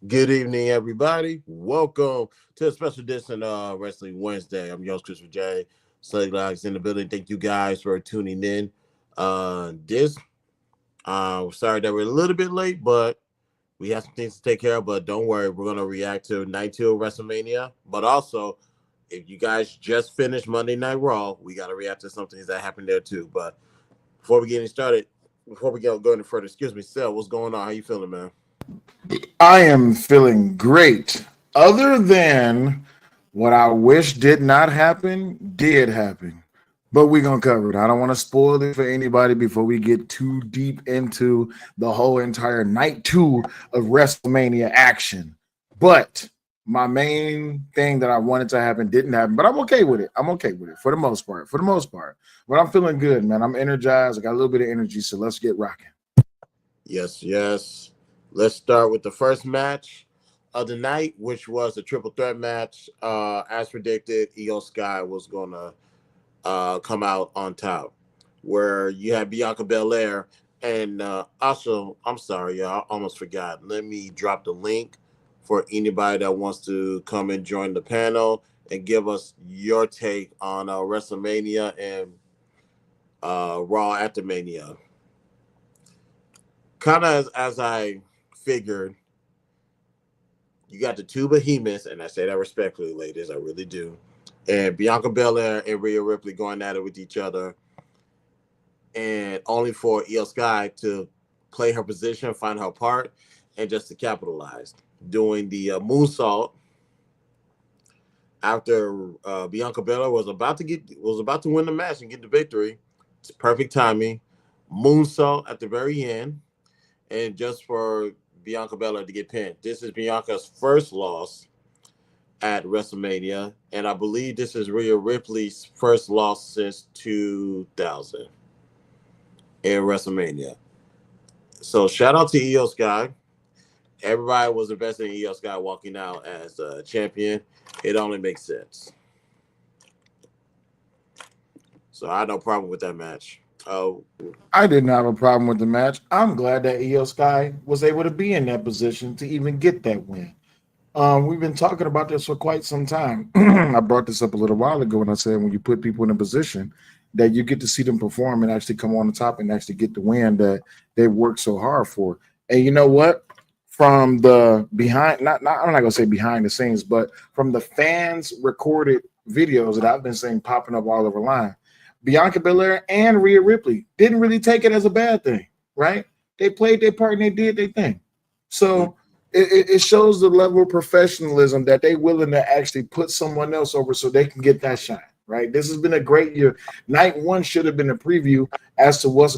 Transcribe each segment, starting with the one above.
Good evening, everybody. Welcome to a special edition of Wrestling Wednesday. I'm your host, Christopher J. Sluglogs in the building. Thank you guys for tuning in. Sorry that we're a little bit late, but we have some things to take care of. But don't worry, we're gonna react to Night 2 of WrestleMania. But also, if you guys just finished Monday Night Raw, we gotta react to some things that happened there too. But before we get started, before we go any further, excuse me, Sel, what's going on? How you feeling, man? I am feeling great. Other than what I wish did not happen, did happen. But we're going to cover it. I don't want to spoil it for anybody before we get too deep into the whole entire night two of WrestleMania action. But my main thing that I wanted to happen didn't happen, but I'm okay with it. I'm okay with it for the most part. For the most part. But I'm feeling good, man. I'm energized. I got a little bit of energy, so let's get rocking. Yes, yes. Let's start with the first match of the night, which was a triple threat match. As predicted, Io Sky was gonna come out on top, where you had Bianca Belair and also, I'm sorry, y'all, I almost forgot. Let me drop the link for anybody that wants to come and join the panel and give us your take on WrestleMania and Raw after Mania. Kind of as I figured, you got the two behemoths, and I say that respectfully, ladies, I really do. And Bianca Belair and Rhea Ripley going at it with each other, and only for Io Sky to play her position, find her part, and just to capitalize. Doing the moonsault after Bianca Belair was about to win the match and get the victory. It's perfect timing. Moonsault at the very end, and just for Bianca Belair to get pinned. This is Bianca's first loss at WrestleMania, and I believe this is Rhea Ripley's first loss since 2000 in WrestleMania. So shout out to Io Sky. Everybody was invested in Io Sky walking out as a champion. It only makes sense. So I had no problem with that match. Oh, I didn't have a problem with the match. I'm glad that Io Sky was able to be in that position to even get that win. We've been talking about this for quite some time. I brought this up a little while ago, and I said when you put people in a position that you get to see them perform and actually come on the top and actually get the win that they worked so hard for. And you know what? From the behind, not I'm not gonna say behind the scenes, but from the fans recorded videos that I've been seeing popping up all over line, Bianca Belair and Rhea Ripley didn't really take it as a bad thing, right? They played their part and they did their thing. So it shows the level of professionalism that they willing to actually put someone else over so they can get that shine. Right. This has been a great year. Night one should have been a preview as to what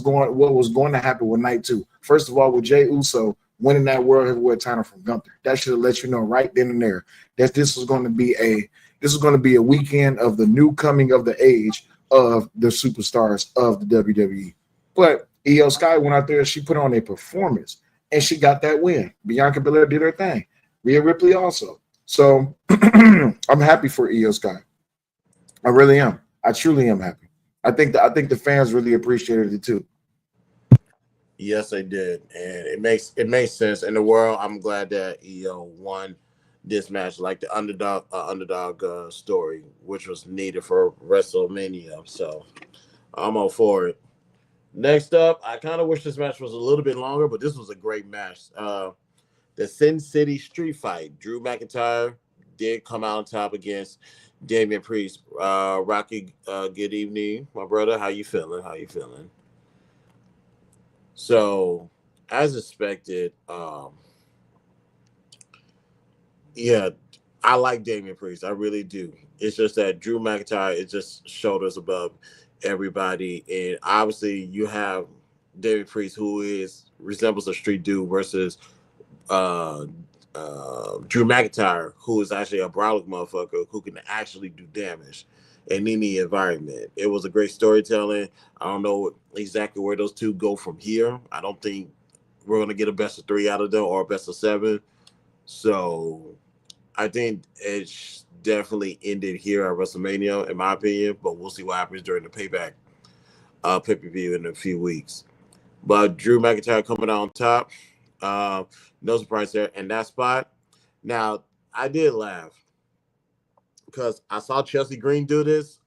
was going to happen with night two. First of all, with Jey Uso winning that World Heavyweight title from Gunther, that should have let you know right then and there that this was going to be a weekend of the new coming of the age of the superstars of the WWE. But Io Sky went out there, she put on a performance and she got that win. Bianca Belair did her thing. Rhea Ripley also. So I'm happy for Io Sky. I really am. I truly am happy. I think the fans really appreciated it too. yes, they did, and it makes sense in the world. I'm glad that Io won this match, like the underdog story, which was needed for WrestleMania. So I'm all for it. Next up, I kind of wish this match was a little bit longer, but this was a great match. The Sin City Street Fight. Drew McIntyre did come out on top against Damian Priest. Rocky, good evening, my brother. How you feeling? How you feeling? So, as expected, yeah, I like Damian Priest. I really do. It's just that Drew McIntyre is just shoulders above everybody, and obviously you have Damian Priest, who is resembles a street dude, versus uh, Drew McIntyre, who is actually a brawling motherfucker who can actually do damage in any environment. It was a great storytelling. I don't know exactly where those two go from here. I don't think we're gonna get a best of three out of them or a best of seven. So I think it's definitely ended here at WrestleMania, in my opinion. But we'll see what happens during the payback pay per view in a few weeks. But Drew McIntyre coming out on top. Um, no surprise there. And that spot. Now, I did laugh because I saw Chelsea Green do this.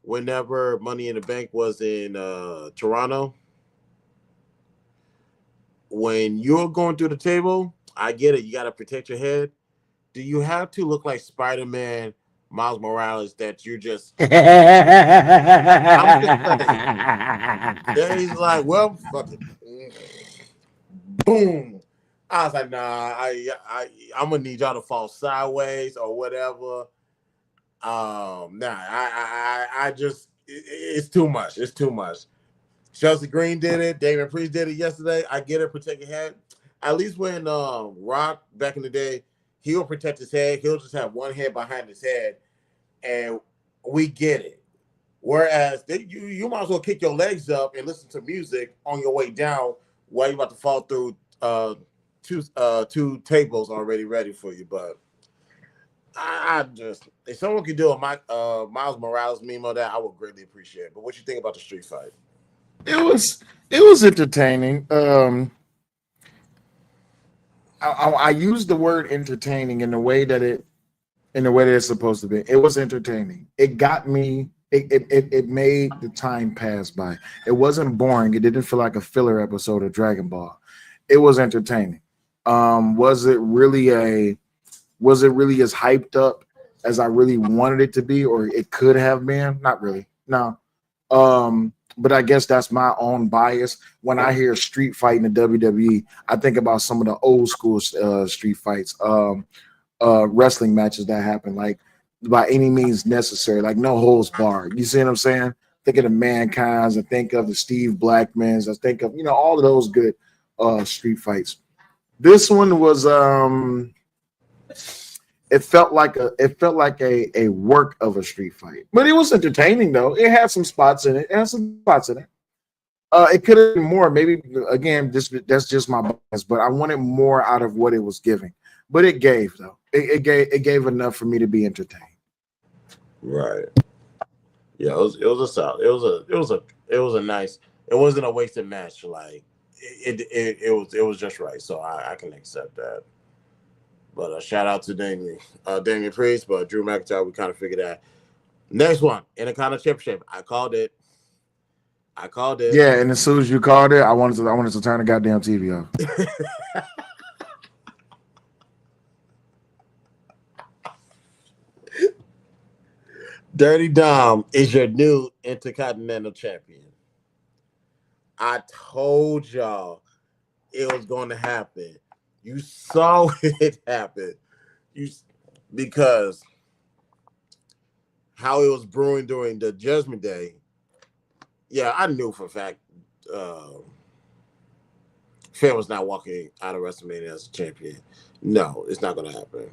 Whenever Money in the Bank was in Toronto, when you're going through the table, I get it. You got to protect your head. Do you have to look like Spider Man, Miles Morales? That you're just. I'm just saying. Then he's like, well, fuck it. Boom. I was like, nah, I'm gonna need y'all to fall sideways or whatever. Nah, I just, it's too much. It's too much. Chelsea Green did it. Damon Priest did it yesterday. I get it. Protect your head. At least when Rock back in the day, he'll protect his head. He'll just have one head behind his head, and we get it. Whereas you might as well kick your legs up and listen to music on your way down while you're about to fall through two tables already ready for you. But I just, if someone could do a Miles Morales meme on that, I would greatly appreciate it. But what you think about the street fight? It was entertaining. I used the word entertaining in the way that it's supposed to be. It was entertaining. It got me. It made the time pass by. It wasn't boring. It didn't feel like a filler episode of Dragon Ball. It was entertaining. Was it really a was it really as hyped up as I really wanted it to be, or it could have been? Not really. No. But I guess that's my own bias. When I hear street fight in the WWE, I think about some of the old school street fights, wrestling matches that happen, like by any means necessary, like no holds barred. You see what I'm saying? Think of the Mankind's, I think of the Steve Blackmans, I think of all of those good street fights. This one was it felt like a work of a street fight, but it was entertaining though. It had some spots in it. It had some spots in it. It could have been more. Maybe again, that's just my bias, but I wanted more out of what it was giving. But it gave though. It gave enough for me to be entertained. Right. Yeah, it was a solid. It was a nice. It wasn't a wasted match. Like it was just right. So I can accept that. But shout out to Damian Priest, but Drew McIntyre. We kind of figured that. Next one, Intercontinental Championship. I called it. I called it. Yeah, and as soon as you called it, I wanted to turn the goddamn TV off. Dirty Dom is your new Intercontinental Champion. I told y'all it was going to happen. You saw it happen. You because how it was brewing during the Judgment Day. Yeah, I knew for a fact uh, Finn was not walking out of WrestleMania as a champion. No, it's not going to happen.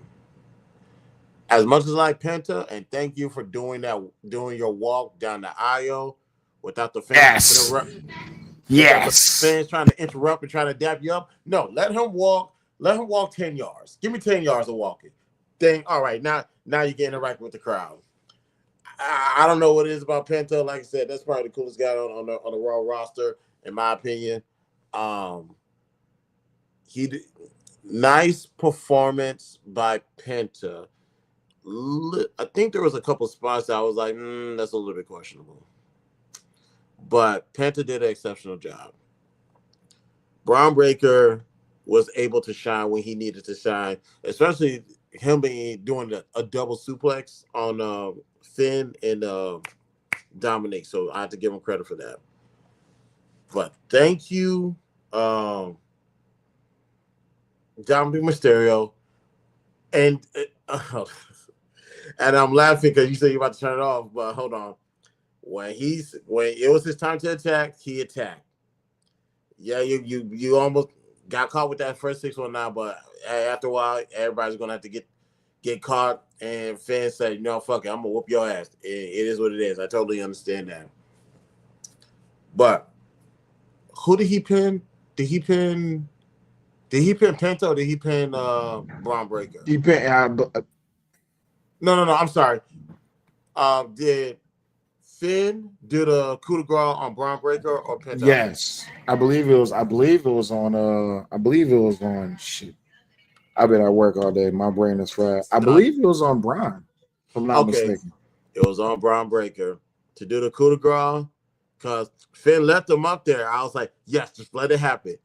As much as I like Penta, and thank you for doing that, doing your walk down the aisle without the fans Yes. interrupt, without the Yes. fans trying to interrupt and trying to dap you up. No, let him walk. Let him walk 10 yards. Give me 10 yards of walking. Thing. All right, now you're getting interact with the crowd. I don't know what it is about Penta. Like I said, that's probably the coolest guy on the Raw roster, in my opinion. Um, he nice performance by Penta. I think there was a couple spots that I was like, that's a little bit questionable. But Penta did an exceptional job. Braun Breaker was able to shine when he needed to shine, especially him doing a double suplex on Finn and Dominic. So I have to give him credit for that. But thank you, Dominic Mysterio, and and I'm laughing because you said you're about to turn it off, but hold on. When it was his time to attack, he attacked. Yeah, you almost got caught with that first 619, but after a while, everybody's gonna have to get caught. And fans say, "No, fuck it, I'm gonna whoop your ass." It is what it is. I totally understand that. But who did he pin? Did he pin? Did he pin Penta or did he pin Braun Breaker? Depend. No. I'm sorry. Did Finn do the coup de grace on Braun Breaker or Penta? Yes, I believe it was. I believe it was on. I believe it was on. Shit, I've been at work all day. My brain is fried. I No. believe it was on Brian, if I'm not Okay, mistaken. it was on Braun Breaker to do the coup de grace because Finn left him up there. I was like, yes, just let it happen.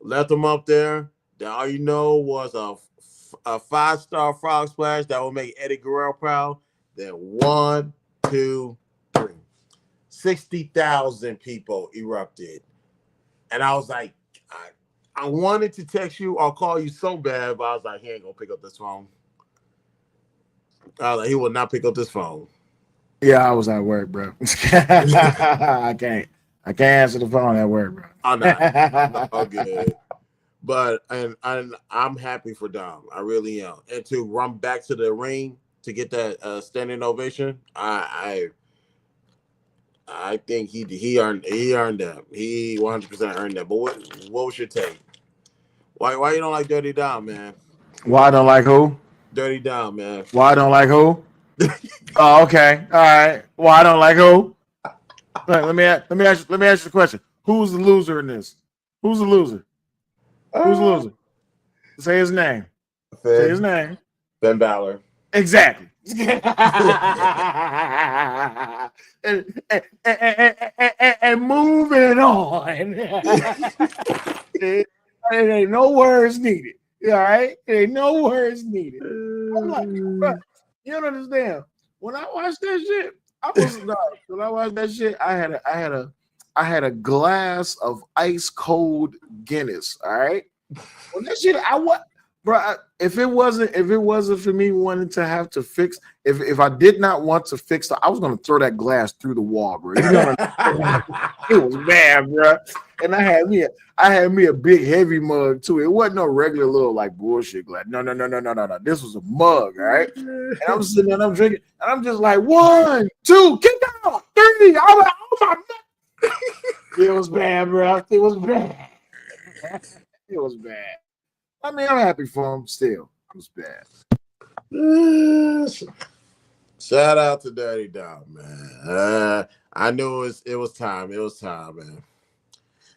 Left him up there. Then all you know was a 5-star frog splash that will make Eddie Guerrero proud. Then one, two, three. 60,000 people erupted. And I was like, I wanted to text you or call you so bad, but I was like, he ain't gonna pick up this phone. I was like, he will not pick up this phone. Yeah, I was at work, bro. I can't. I can't answer the phone at work, I'm bro. not. It's all good. But and I'm happy for Dom. I really am. And to run back to the ring to get that standing ovation, I think he earned that. He 100% earned that. But what was your take? Why you don't like Dirty Dom, man? Why I don't like who? Dirty Dom, man. Why I don't like who? Oh, okay. All right. Why I don't like who? Let me ask you the question. Who's the loser in this? Who's the loser? Who's the uh, loser? Say his name. Say his Finn name. Finn Balor. Exactly. And moving on. it ain't no words needed. All right? It ain't no words needed. I'm like, bro, you don't understand. When I watched that shit, I was no, when I watched that shit, I had a glass of ice cold Guinness. All right. When that shit, I what, bro? If it wasn't for me wanting to have to fix, if I did not want to fix, I was gonna throw that glass through the wall, bro. You know, it was bad, bro. And I had me a big heavy mug too. It wasn't no regular little like bullshit glass. No, no, no, no, no, no, no. This was a mug, all right. And I'm sitting there, and I'm drinking, and I'm just like 1, 2, kick out 3. I'm like, oh my god, it was bad, bro. It was bad. It was bad. I mean, I'm happy for him still. It was bad. Shout out to Dirty Dom, man. I knew it was time. It was time, man.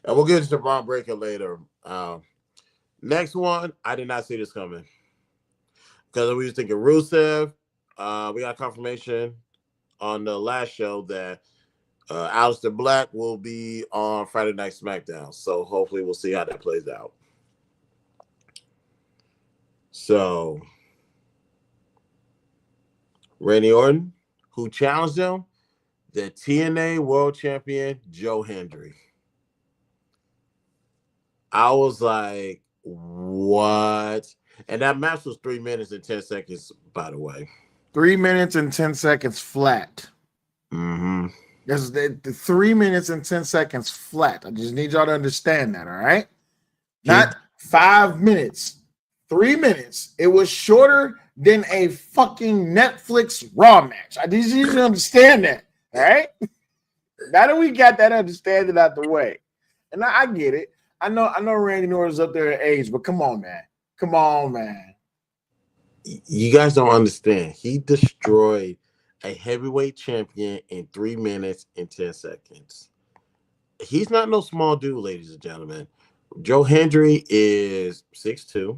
And we'll get into Braun Breaker later. Next one, I did not see this coming because we was thinking Rusev. We got confirmation on the last show that Aleister Black will be on Friday Night SmackDown. So hopefully we'll see how that plays out. So Randy Orton, who challenged him, the TNA World Champion Joe Hendry. I was like, what? And that match was 3 minutes and 10 seconds, by the way. 3 minutes and 10 seconds flat. Mm-hmm. That's the 3 minutes and 10 seconds flat. I just need y'all to understand that, all right? He Not 5 minutes, 3 minutes. It was shorter than a fucking Netflix Raw match. I just need you to understand that, all right? Now that we got that understanding out the way, and I get it. I know Randy Orton's up there in age, but come on, man. Come on, man. you guys don't understand. He destroyed a heavyweight champion in 3 minutes and 10 seconds. He's not no small dude, ladies and gentlemen. Joe Hendry is 6'2",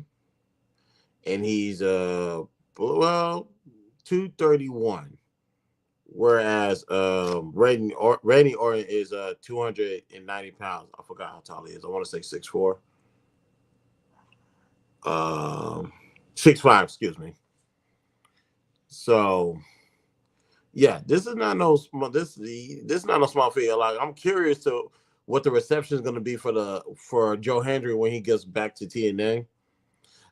and he's 231. Whereas Randy Orton is 290 pounds. I forgot how tall he is. I want to say 6'4". 6'5", excuse me. So yeah, this is not no small. This is not no small feat. Like I'm curious to what the reception is going to be for Joe Hendry when he gets back to TNA.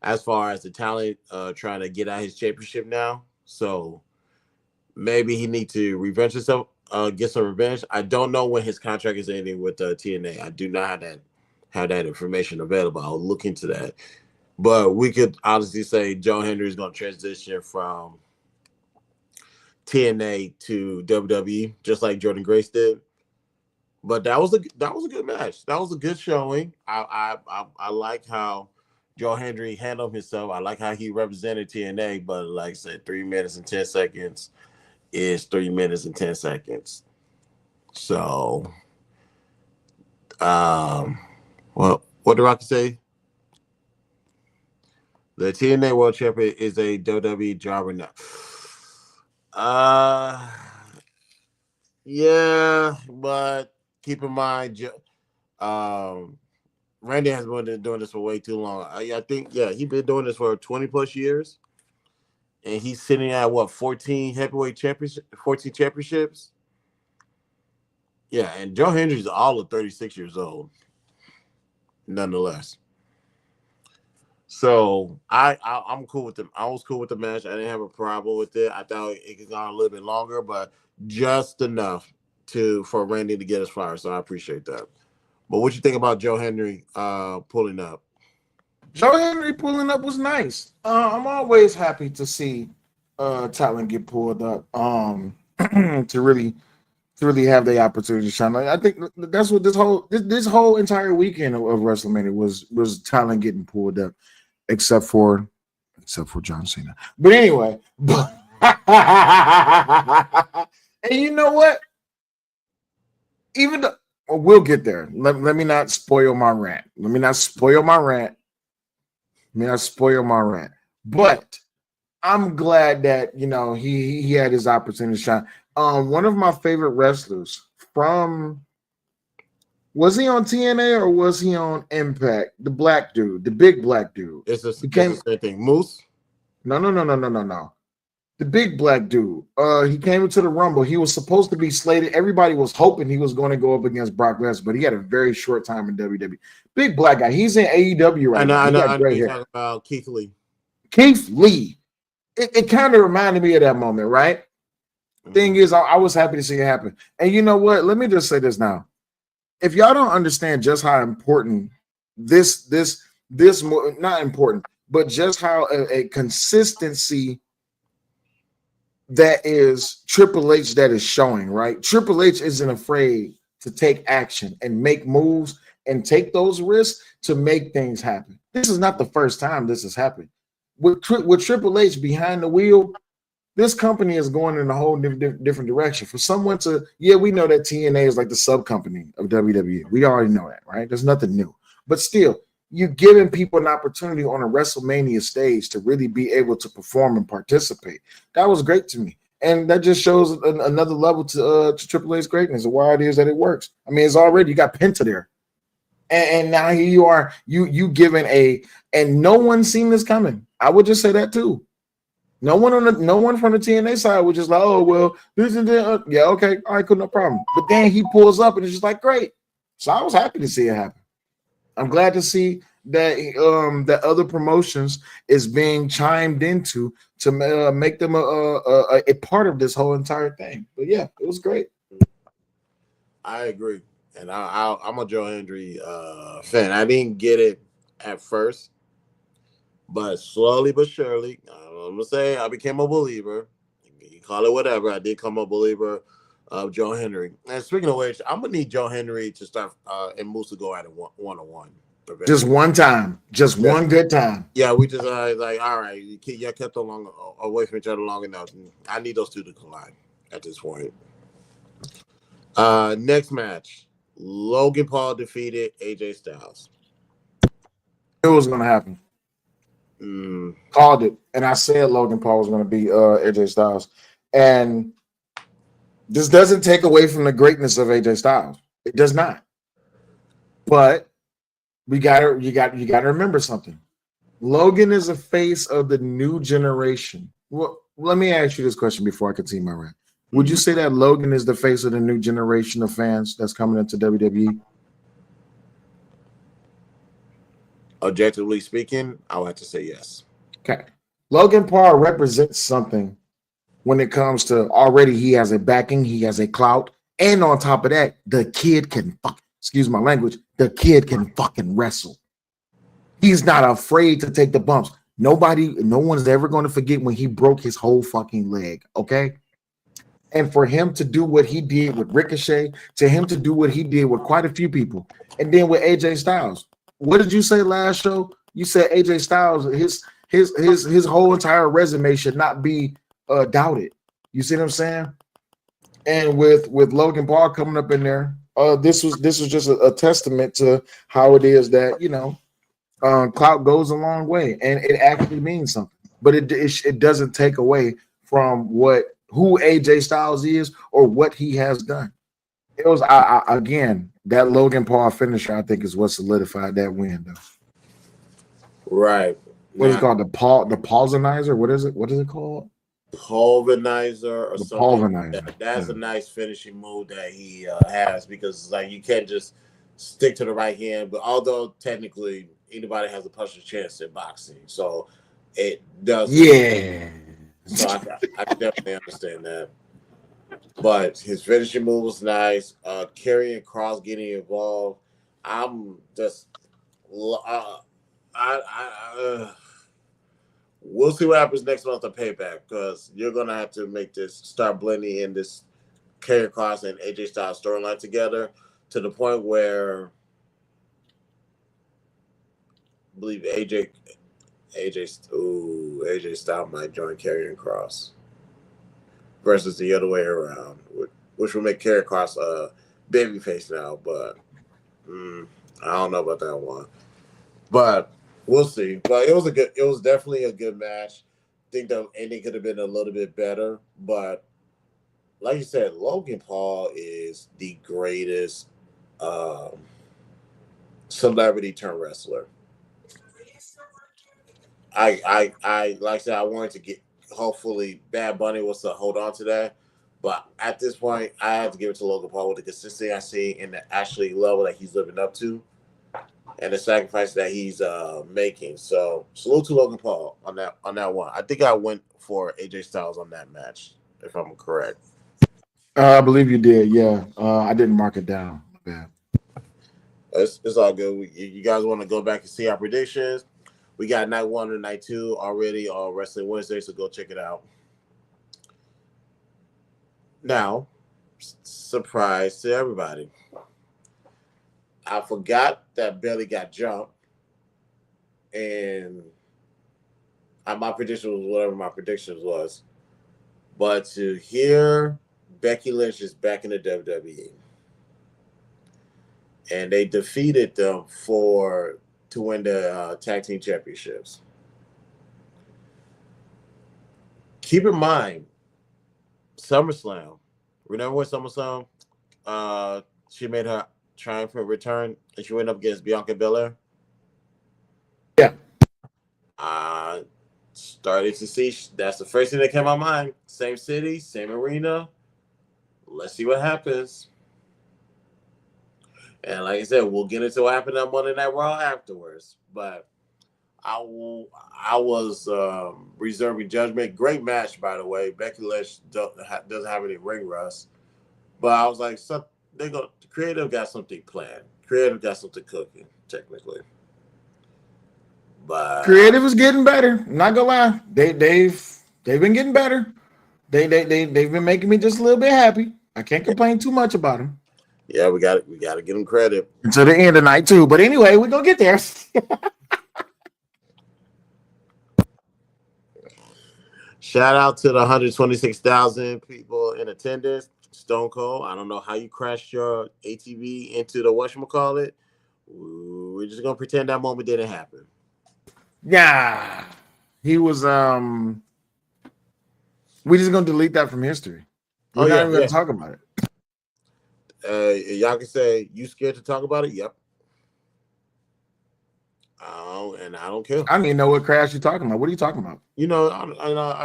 As far as the talent trying to get out his championship now, so maybe he need to revenge himself, get some revenge. I don't know when his contract is ending with TNA. I do not have that information available. I'll look into that. But we could honestly say Joe Hendry is going to transition from TNA to WWE, just like Jordan Grace did. But that was a good match. That was a good showing. I like how Joe Hendry handled himself. I like how he represented TNA. But like I said, 3 minutes and 10 seconds is 3 minutes and 10 seconds. So, um, well, what do I say? The TNA World Champion is a WWE driver now. Uh, yeah, but keep in mind, Randy has been doing this for way too long. I think, yeah, he's been doing this for 20 plus years, and he's sitting at what 14 heavyweight championship, 14 championships. Yeah, and Joe Hendry's all of 36 years old, nonetheless. So I'm cool with them. I was cool with the match. I didn't have a problem with it. I thought it could go on a little bit longer, but just enough to for Randy to get us fired. So I appreciate that. But what you think about Joe Henry pulling up? Joe Henry pulling up was nice. I'm always happy to see talent get pulled up. To really have the opportunity to shine. Like, I think that's what this whole entire weekend of WrestleMania was talent getting pulled up, except for John Cena. But anyway, and you know what? Even the, well, we'll get there. Let me not spoil my rant. Let me not spoil my rant. Let me not spoil my rant. But I'm glad that he had his opportunity to shine. One of my favorite wrestlers from was he on TNA or was he on Impact? The black dude, the big black dude. It's the same thing. Moose. No. The big black dude. He came into the Rumble. He was supposed to be slated. Everybody was hoping he was going to go up against Brock Lesnar, but he had a very short time in WWE. Big black guy. He's in AEW right now. I He know. got I know gray you're hair. talking about Keith Lee. Keith Lee. It kind of reminded me of that moment, right? Thing is, I was happy to see it happen. And you know what? Let me just say this now. If y'all don't understand just how important this not important, but just how a consistency that is Triple H that is showing, right? Triple H isn't afraid to take action and make moves and take those risks to make things happen. This is not the first time this has happened. With Triple H behind the wheel, this company is going in a whole different direction. For someone to, we know that TNA is like the sub company of WWE. We already know that, right? There's nothing new. But still, you're giving people an opportunity on a WrestleMania stage to really be able to perform and participate. That was great to me. And that just shows another level to Triple H's greatness and why it is that it works. I mean, it's already, you got Penta there. And now here you are, you given and no one's seen this coming. I would just say that too. No one from the TNA side was just like, oh well, this and that. Yeah, okay, all right, cool, no problem. But then he pulls up and it's just like great. So I was happy to see it happen. I'm glad to see that that other promotions is being chimed into to make them a part of this whole entire thing. But yeah, it was great. I agree, and I'm a Joe Hendry fan. I didn't get it at first, but slowly but surely, I'm gonna say I became a believer. You call it whatever. I did come a believer of Joe Henry. And speaking of which, I'm gonna need Joe Henry to start and Moose to go at it one on one. Just one time, just one good time. Yeah, we just like all right. You kept them away from each other long enough. I need those two to collide at this point. Next match, Logan Paul defeated AJ Styles. It was going to happen. Called it, and I said Logan Paul was going to be AJ Styles, and this doesn't take away from the greatness of AJ Styles. It does not. But you got to remember something. Logan is a face of the new generation. Well, let me ask you this question before I continue my rant. Would you say that Logan is the face of the new generation of fans that's coming into WWE? Objectively speaking, I would have to say yes. Okay. Logan Paul represents something when it comes to already he has a backing, he has a clout, and on top of that, the kid can excuse my language, the kid can fucking wrestle. He's not afraid to take the bumps. No one's ever going to forget when he broke his whole fucking leg, okay? And for him to do what he did with Ricochet, to him to do what he did with quite a few people, and then with AJ Styles. What did you say last show? You said AJ Styles, his whole entire resume should not be doubted. You see what I'm saying? And with Logan Paul coming up in there, this was just a testament to how it is that clout goes a long way, and it actually means something. But it doesn't take away from who AJ Styles is or what he has done. It was again that Logan Paul finisher. I think is what solidified that win. Though. Right. What is it Now, called? The Paulsonizer? What is it? What is it called? pulverizer or The something. Paulverizer. That's Yeah. a nice finishing move that he has because like you can't just stick to the right hand. But although technically anybody has a puncher's chance in boxing, so it does work. Yeah. So I can definitely understand that. But his finishing move was nice. Carrying Cross getting involved. I'm just we'll see what happens next month on Payback because you're gonna have to make this start blending in this Karrion Kross and AJ Styles storyline together to the point where I believe AJ Styles might join Karrion Kross versus the other way around, which will make Karrion Kross a babyface now. But I don't know about that one. But we'll see. But it was definitely a good match. I think the ending could have been a little bit better, but like you said, Logan Paul is the greatest um, celebrity turned wrestler. Like I said, I wanted to get hopefully Bad Bunny was to hold on to that, but at this point, I have to give it to Logan Paul with the consistency I see and the actually level that he's living up to, and the sacrifice that he's making. So salute to Logan Paul on that one. I think I went for AJ Styles on that match, if I'm correct. I believe you did. Yeah. I didn't mark it down. Yeah. It's all good. You guys want to go back and see our predictions? We got night one and night two already on Wrestling Wednesday, so go check it out. Now, surprise to everybody. I forgot that Belly got jumped, and my prediction was whatever my predictions was. But to hear Becky Lynch is back in the WWE, and they defeated them to win the tag team championships. Keep in mind, SummerSlam. Remember when SummerSlam? She made her triumphant return, and she went up against Bianca Belair. Yeah. I started to see that's the first thing that came to my mind. Same city, same arena. Let's see what happens. And like I said, we'll get into what happened on Monday Night Raw afterwards. But I was reserving judgment. Great match, by the way. Becky Lynch doesn't have any ring rust, but I was like, the creative got something planned. Creative got something cooking, technically. But Creative is getting better. I'm not gonna lie. They've been getting better. They've been making me just a little bit happy. I can't complain too much about them. yeah, we got to give them credit. Until the end of night too. But anyway, we're gonna get there. Shout out to the 126,000 people in attendance. Stone Cold. I don't know how you crashed your ATV into the whatchamacallit. We're just gonna pretend that moment didn't happen. Yeah. He was we're just gonna delete that from history. Oh We're not yeah, even yeah. gonna talk about it. Y'all can say you scared to talk about it. Yep. And I don't care. I don't even know what crash you're talking about. What are you talking about? You know,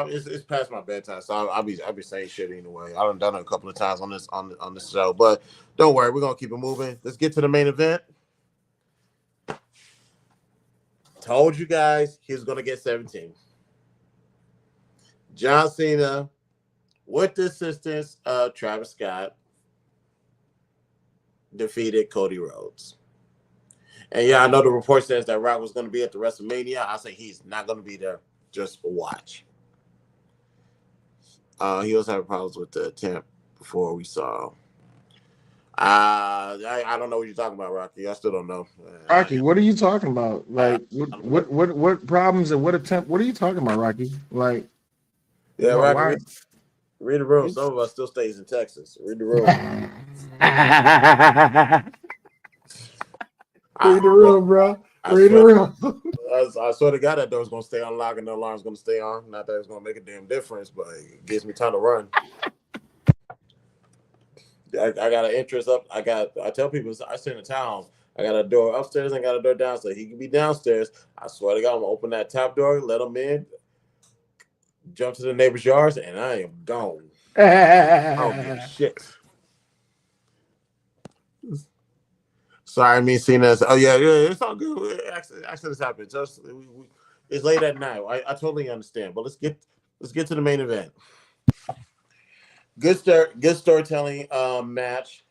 it's past my bedtime, so I'll be saying shit anyway. I've done it a couple of times on this show, but don't worry, we're gonna keep it moving. Let's get to the main event. Told you guys he was gonna get 17. John Cena, with the assistance of Travis Scott, defeated Cody Rhodes. And yeah, I know the report says that Rock was going to be at the WrestleMania. I say he's not going to be there. Just watch. He was having problems with the attempt before we saw. I don't know what you're talking about, Rocky. I still don't know. Rocky, what are you talking about? I, Like what problems and what attempt? What are you talking about, Rocky? Like yeah, why? Rocky. why? Read the room. It's Some of us still stays in Texas. Read the room. I, read the room, bro. I Read the swear, room. I swear to God that door's gonna stay unlocked and the alarm's gonna stay on. Not that it's gonna make a damn difference, but it gives me time to run. I got an interest up. I tell people I stay in the townhouse. I got a door upstairs and got a door downstairs. He can be downstairs. I swear to God, I'm gonna open that top door, let him in, jump to the neighbor's yards, and I am gone. I don't give a shit. Sorry, me seeing this. Oh yeah, yeah, it's all good. Accidents happen. It's late at night. I totally understand. But let's get to the main event. Good storytelling match.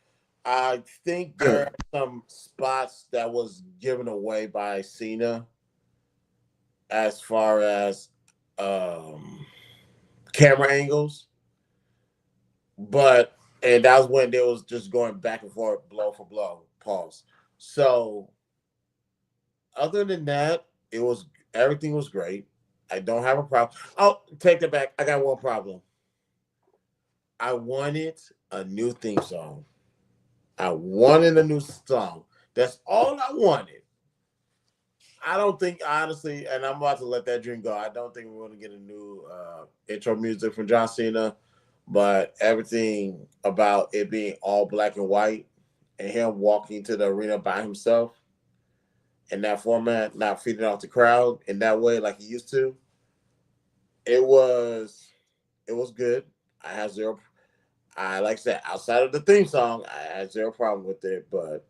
I think there Good. are some spots that was given away by Cena as far as um, camera angles, but and that was when they was just going back and forth, blow for blow. Pause. So other than that, it was everything was great. I don't have a problem. Oh, take that back. I got one problem. I wanted a new theme song. I wanted a new song. That's all I wanted. I don't think honestly, and I'm about to let that dream go. I don't think we're going to get a new intro music from John Cena, but everything about it being all black and white and him walking to the arena by himself in that format, not feeding off the crowd in that way like he used to. It was good. I have zero. I like I said, outside of the theme song, I had zero problem with it. But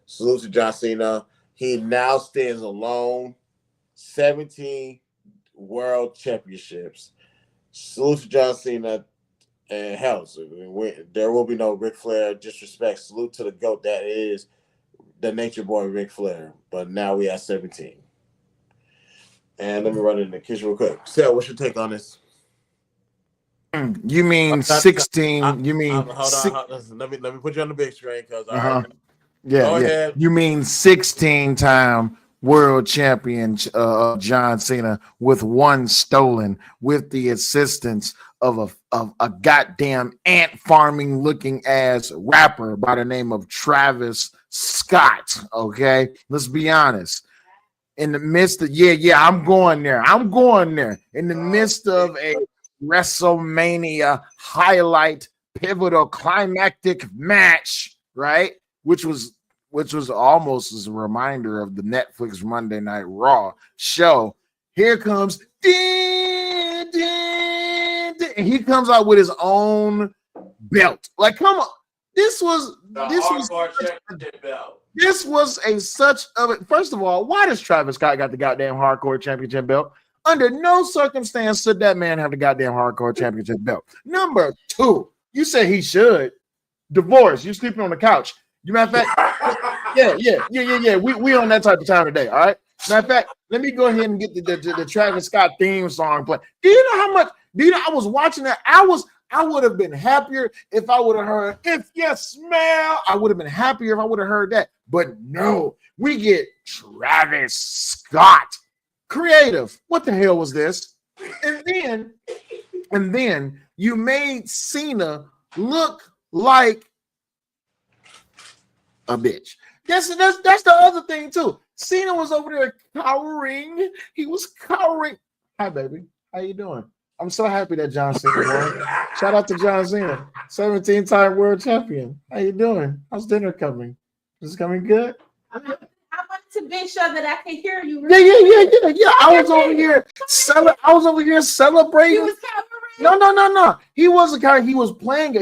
salute to John Cena. He now stands alone. 17 world championships. Salute to John Cena. And hell, so there will be no Ric Flair disrespect. Salute to the GOAT that is the Nature Boy Ric Flair. But now we have 17. And let me run in the kitchen real quick. Sarah, what's your take on this? You mean I, 16? You mean hold on, six? hold on. Let me put you on the big screen because all right, Uh-huh. Yeah, go yeah. ahead. You mean 16-time world champion John Cena with one stolen with the assistance of a goddamn ant farming looking ass rapper by the name of Travis Scott. Okay, let's be honest. In the midst of I'm going there. I'm going there. In the midst of a WrestleMania highlight, pivotal, climactic match, right? Which was almost as a reminder of the Netflix Monday Night Raw show. Here comes and he comes out with his own belt. Like, come on. This was The this was hardcore championship belt. this was a such of it. First of all, why does Travis Scott got the goddamn hardcore championship belt? Under no circumstance should that man have the goddamn hardcore championship belt. Number two, you say he should. Divorce. You sleeping on the couch. You matter of fact, yeah. We on that type of time today. All right. Matter of fact, let me go ahead and get the Travis Scott theme song play. Do you know how much? Do you know I was watching that? I would have been happier if I would have heard "If You Smell." I would have been happier if I would have heard that. But no, we get Travis Scott. Creative. What the hell was this? And then you made Cena look like a bitch. That's the other thing too. Cena was over there cowering. He was cowering. Hi, baby. How you doing? I'm so happy that John Cena won. Shout out to John Cena, 17-time world champion. How you doing? How's dinner coming? Is it coming good? I want to be sure that I can hear you. Yeah. I was over here celebrating. He was covering. No. He wasn't kind of, he was playing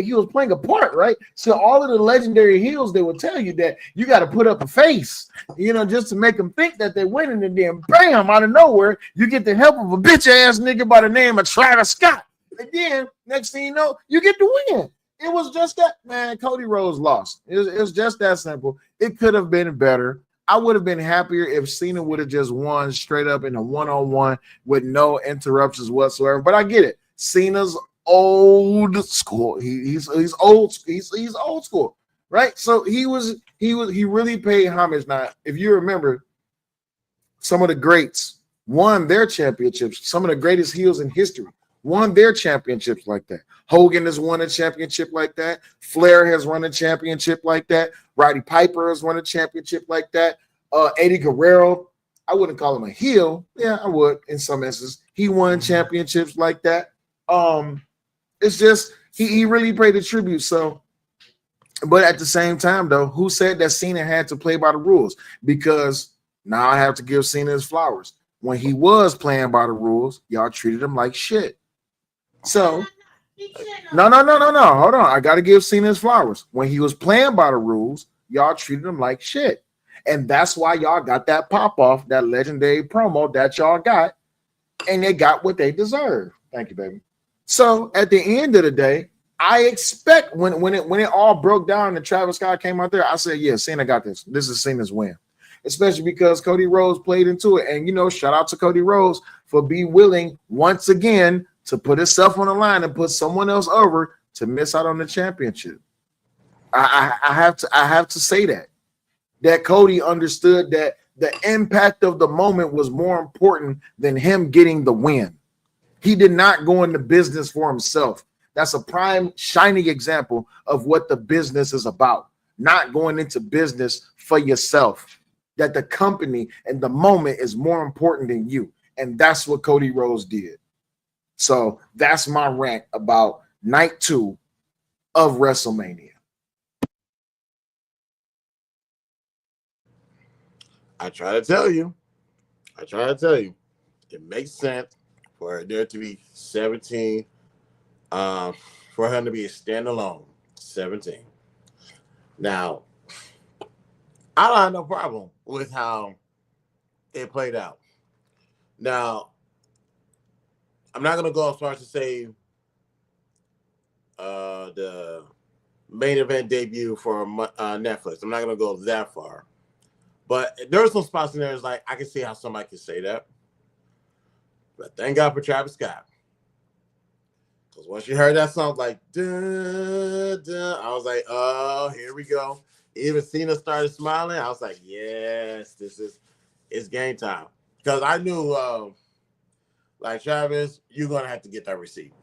a part, right? So all of the legendary heels, they will tell you that you got to put up a face, just to make them think that they're winning, and then bam, out of nowhere, you get the help of a bitch ass nigga by the name of Travis Scott. And then next thing you know, you get to win. It was just that, man. Cody Rhodes lost. It was just that simple. It could have been better. I would have been happier if Cena would have just won straight up in a one-on-one with no interruptions whatsoever. But I get it. Cena's old school. He's old. He's old school, right? So he really paid homage. Now, if you remember, some of the greats won their championships. Some of the greatest heels in history won their championships like that. Hogan has won a championship like that. Flair has run a championship like that. Roddy Piper has won a championship like that. Eddie Guerrero, I wouldn't call him a heel. Yeah, I would in some instances. He won championships like that. It's just he really paid a tribute. So, but at the same time, though, who said that Cena had to play by the rules? Because now I have to give Cena his flowers. When he was playing by the rules, y'all treated him like shit. So no. Hold on. I got to give Cena his flowers. When he was playing by the rules, y'all treated him like shit. And that's why y'all got that pop off, that legendary promo that y'all got, and they got what they deserve. Thank you, baby. So at the end of the day, I expect when it all broke down and Travis Scott came out there, I said, yeah, Cena got this. This is Cena's win. Especially because Cody Rhodes played into it. And, shout out to Cody Rhodes for being willing once again to put himself on the line and put someone else over to miss out on the championship. I have to say that Cody understood that the impact of the moment was more important than him getting the win. He did not go into business for himself. That's a prime shining example of what the business is about. Not going into business for yourself. That the company and the moment is more important than you. And that's what Cody Rhodes did. So that's my rant about night 2 of WrestleMania. I try to tell you. It makes sense for there to be 17, for him to be a standalone 17. Now, I don't have no problem with how it played out. Now, I'm not going to go as far as to say the main event debut for Netflix. I'm not going to go that far. But there are some spots in there that's like, I can see how somebody can say that. But thank God for Travis Scott. Because once you heard that song, like, dun, dun, I was like, oh, here we go. Even Cena started smiling. I was like, yes, it's game time. Because I knew, like, Travis, you're going to have to get that receipt.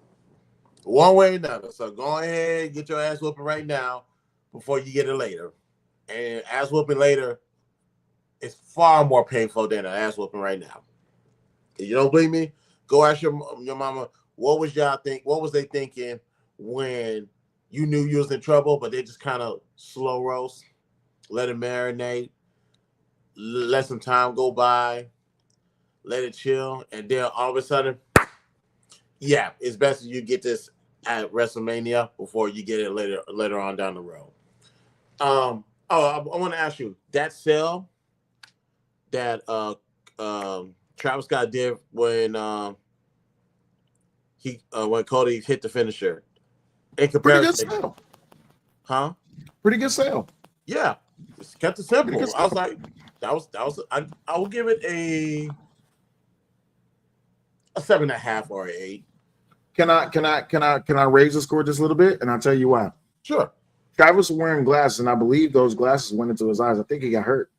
One way or another. So go ahead, get your ass whooping right now before you get it later. And ass whooping later is far more painful than an ass whooping right now. If you don't believe me, go ask your mama, what was they thinking when you knew you was in trouble, but they just kind of slow roast, let it marinate, let some time go by, let it chill, and then all of a sudden, yeah, it's best that you get this at WrestleMania before you get it later on down the road. I want to ask you, that sell that Travis Scott did when when Cody hit the finisher, in comparison, Pretty good sale. huh? Pretty good sale. Yeah, just kept it simple. I was like, that was. I will give it a 7.5 or an 8. Can I raise the score just a little bit? And I'll tell you why. Sure. Travis was wearing glasses, and I believe those glasses went into his eyes. I think he got hurt.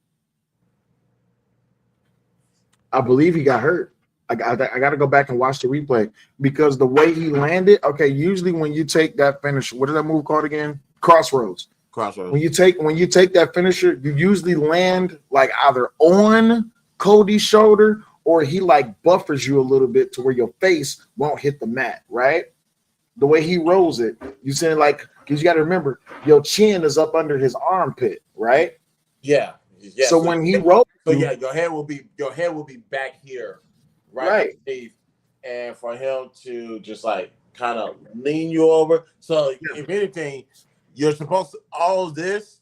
I believe he got hurt. I got to go back and watch the replay because the way he landed. Okay, usually when you take that finisher, what is that move called again? Crossroads. When you take that finisher, you usually land like either on Cody's shoulder or he like buffers you a little bit to where your face won't hit the mat, right? The way he rolls it, you saying like, because you got to remember your chin is up under his armpit, right? Yeah. So when he rolls, yeah, your head will be back here, right? And for him to just like kind of lean you over. So if anything, you're supposed to all this.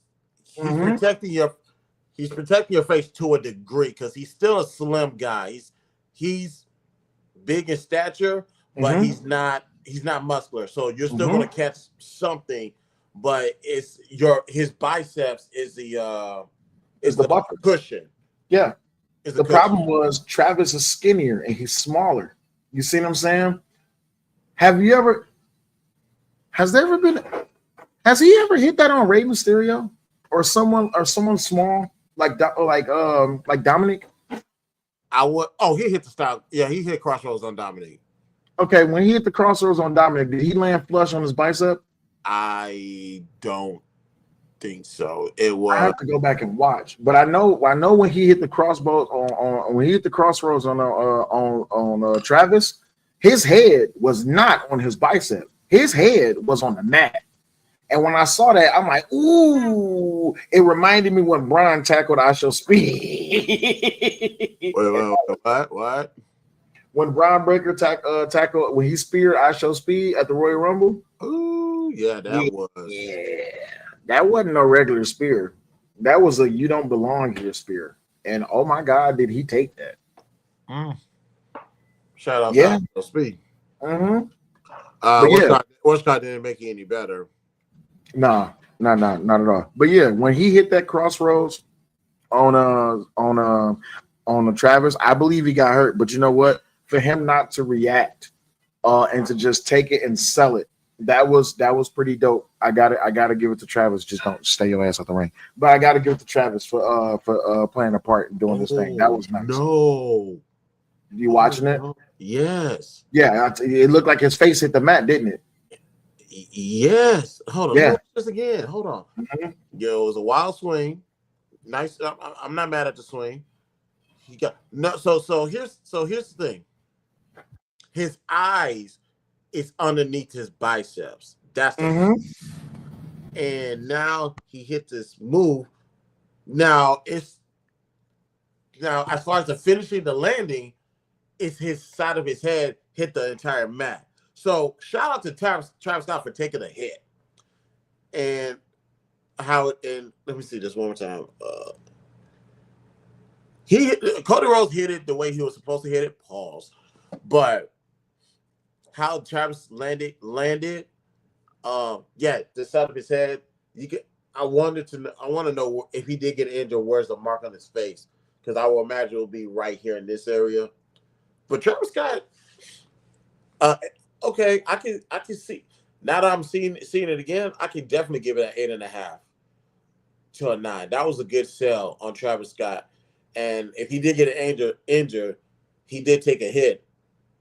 He's protecting your face to a degree because he's still a slim guy. He's big in stature, but he's not muscular. So you're still going to catch something, but his biceps is the buffer cushion. Yeah. The problem was Travis is skinnier and he's smaller. You see what I'm saying? Has he ever hit that on Rey Mysterio or someone small like Dominic? He hit the style. Yeah, he hit Crossroads on Dominic. Okay, when he hit the crossroads on Dominic, did he land flush on his bicep? I don't think so. It I was have to go back and watch, but I know when he hit the crossbow on when he hit the crossroads on Travis, his head was not on his bicep. His head was on the mat. And when I saw that, I'm like, ooh, it reminded me when Brian tackled I Shall Speed. what? When Brian Breaker tackled when he speared I Shall Speed at the Royal Rumble. Ooh, yeah, that Yeah, was. that wasn't no regular spear. That was a you don't belong here spear. And oh my God, did he take that? Mm. Shout out Yeah. to Speed. Mm-hmm. But yeah, What Scott didn't make it any better. nah, not at all. But yeah, when he hit that crossroads on the Travis, I believe he got hurt. But you know what? For him not to react and to just take it and sell it, that was pretty dope. I gotta give it to Travis. Just don't stay your ass out the ring. But I gotta give it to Travis for playing a part in doing this thing. That was nice. No. You watching it? No. Yes. Yeah, it looked like his face hit the mat, didn't it? Yes. Hold on. Yeah. Let me watch this again. Hold on. Mm-hmm. Yo, it was a wild swing. Nice. I'm not mad at the swing. He got no. So here's the thing. His eyes is underneath his biceps. That's the Mm-hmm. and now he hit this move. Now as far as the finishing the landing, it's his side of his head hit the entire mat. So shout out to Travis Scott for taking a hit. And let me see this one more time. Cody Rhodes hit it the way he was supposed to hit it. Pause. But how Travis landed, yeah, the side of his head. I want to know if he did get injured. Where's the mark on his face? Because I will imagine it'll be right here in this area. But Travis Scott, okay, I can see now that I'm seeing it again. I can definitely give it an 8.5 to a 9. That was a good sell on Travis Scott. And if he did get injured, he did take a hit,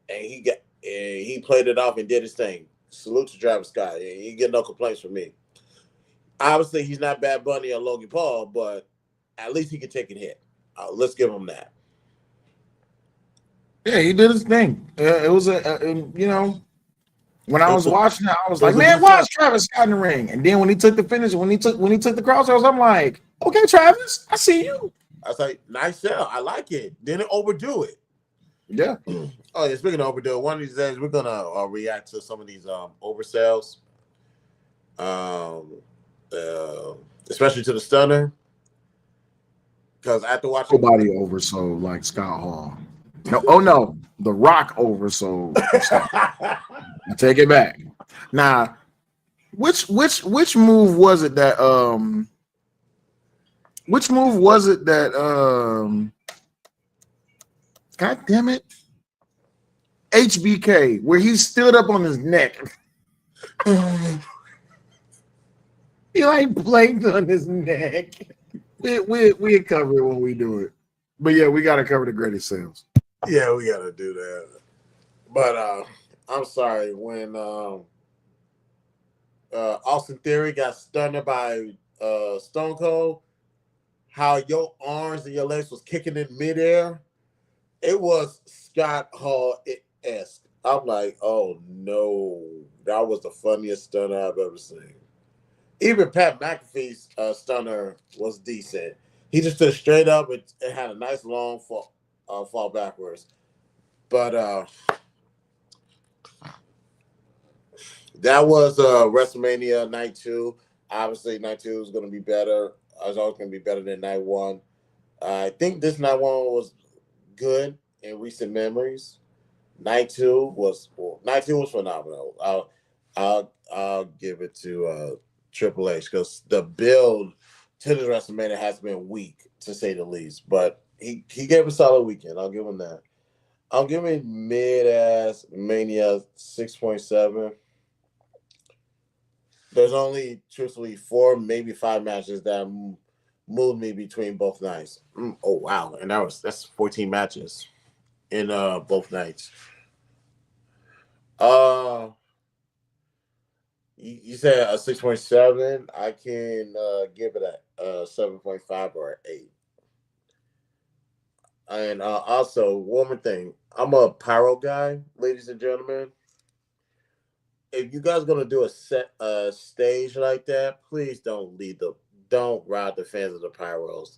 and he played it off and did his thing. Salute to Travis Scott. He get no complaints from me. Obviously, he's not Bad Bunny or Logan Paul, but at least he can take a hit. Let's give him that. Yeah, he did his thing. It was when I was watching it, I was like, man, why is Travis Scott in the ring? And then when he took the finish, when he took the crossroads, I'm like, okay, Travis, I see you. I was like, nice sell. I like it. Didn't overdo it. Yeah. Oh, yeah. Speaking of overdo, one of these days we're gonna react to some of these oversells. Especially to the stunner. Because after watching nobody oversold like Scott Hall. No, oh no, The Rock oversold. I take it back. Now, which move was it that God damn it, HBK, where he stood up on his neck. He like blanked on his neck. We cover it when we do it. But yeah, we gotta cover the greatest sales. Yeah, we gotta do that. But I'm sorry, when Austin Theory got stunned by Stone Cold, how your arms and your legs was kicking in midair, it was Scott Hall-esque. I'm like, oh no, that was the funniest stunner I've ever seen. Even Pat McAfee's stunner was decent. He just stood straight up and had a nice long fall backwards. But that was WrestleMania Night 2. Obviously, Night 2 is going to be better. It's always going to be better than Night 1. I think this Night 1 was good in recent memories. Night 2 was phenomenal. I'll give it to Triple H because the build to this WrestleMania has been weak to say the least. But he gave a solid weekend. I'll give him that. I'll give him mid-ass Mania 6.7. There's only truthfully 4, maybe 5 matches that moved me between both nights. Oh wow, and that's 14 matches in both nights. Uh, you said a 6.7. I can give it a 7.5 or an 8. And also, one more thing. I'm a pyro guy, ladies and gentlemen. If you guys gonna do a set stage like that, please don't ride the fans of the pyros.